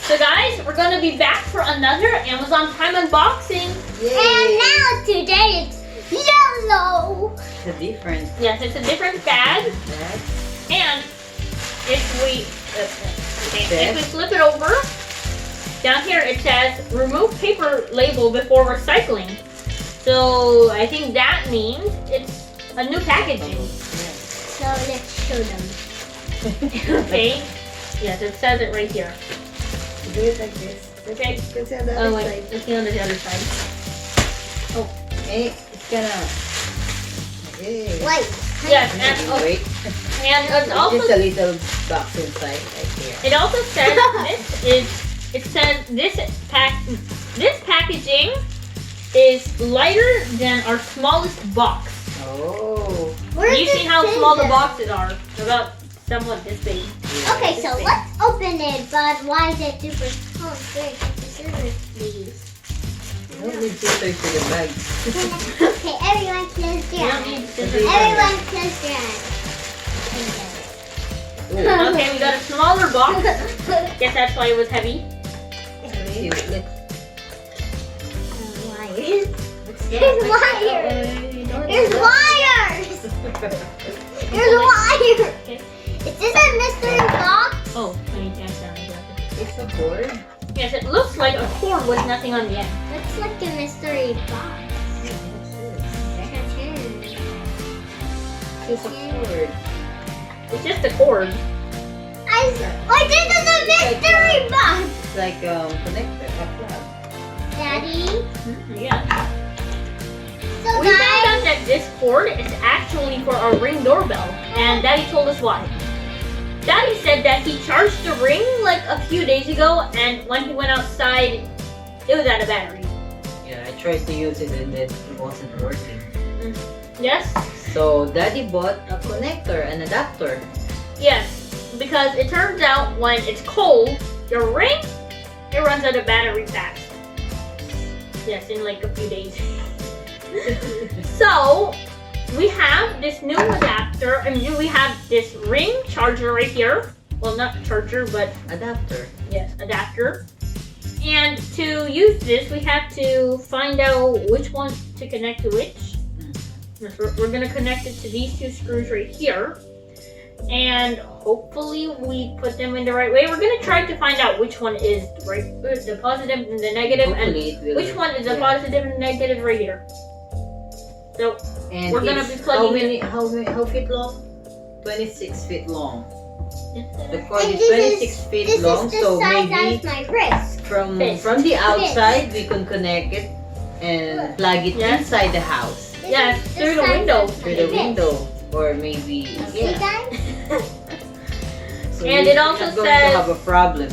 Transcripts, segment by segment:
So guys, we're going to be back for another Amazon Prime unboxing. Yay. And now today it's yellow. It's a different Yes, it's a different bag. bag. And if we flip it over, down here it says remove paper label before recycling. So I think that means it's a new packaging. So let's show them. Okay. Yes, it says it right here. Do it like this. Okay. Let's see on the Oh other wait, side. let's see on the other side. Oh. Hey, it's gonna. Hey. Wait. Yes, Wait. and It's also just a little box inside right here. it also says this packaging is lighter than our smallest box. Oh. Where's You the see how small the scissors? boxes are? About somewhat this big. Okay, so let's open it, but why is it super small? Here, take the scissors, please. Don't need scissors for the bag. Okay, everyone close You your don't need eyes. scissors. Everyone close your eyes. Okay, we got a smaller box. Guess that's why it was heavy. Wires. There's wires. There's wires. There's wires. Okay. Is this a mystery box? Oh, I need to answer that. It's a cord. Yes, it looks like a cord with nothing on the end. Looks like a mystery box. It's a cord. It's just a cord. This is a mystery box. It's like connector, a plug. Daddy. Yeah. So We found guys, out that this cord is actually for our Ring doorbell, and Daddy told us why. Daddy said that he charged the Ring like a few days ago, and when he went outside, it was out of battery. Yeah, I tried to use it and it wasn't working. Yes? So Daddy bought a connector, an adapter. Yes, because it turns out when it's cold, your Ring, it runs out of battery fast. Yes, in like a few days. So, we have this new adapter, and we have this Ring charger right here. Well, not charger, but Adapter. yes, adapter. And to use this, we have to find out which one to connect to which. Yes, we're going to connect it to these two screws right here. And hopefully we put them in the right way. We're going to try to find out which one is the positive and the negative, Hopefully it will. which one is the positive and negative right here. So And we're gonna it's be plugging how feet long? 26 feet long. The cord and is 26 feet this long, is the so size maybe as my wrist. from Fist. the outside we can connect it and plug it Yes. inside the house This Yeah, is through the size window. of my through the wrist. window, or maybe See yeah. guys? So And we're it also not going says- to have a problem.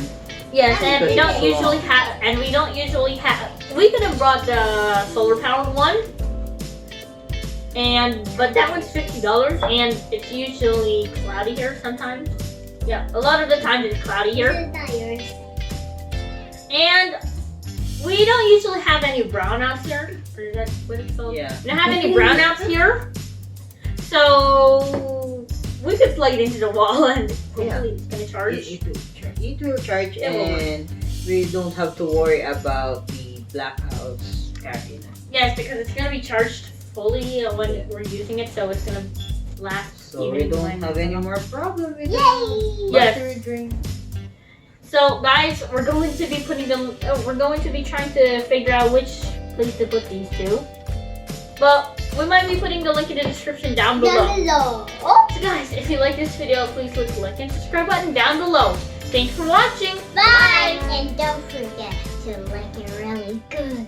yes, and we don't Because- usually have, we could have brought the solar powered one. But that one's $50 and it's usually cloudy here sometimes. Yeah, a lot of the time it's cloudy here. This is not yours. And we don't usually have any brownouts here. Or is that what it's called? Yeah. We don't have any brownouts here. So we could plug it into the wall and hopefully it's gonna charge. It will charge, It will work. and we don't have to worry about the blackouts carrying it. Yes, because it's gonna be charged fully when we're using it, so it's gonna last. So even we don't when- have any more problem with Yay! the Yes. battery drain. So guys, we're going to be trying to figure out which place to put these two. But we might be putting the link in the description down below. Down below. Oh, So guys, if you like this video, please click the like and subscribe button down below. Thanks for watching. bye! And don't forget to like it really good.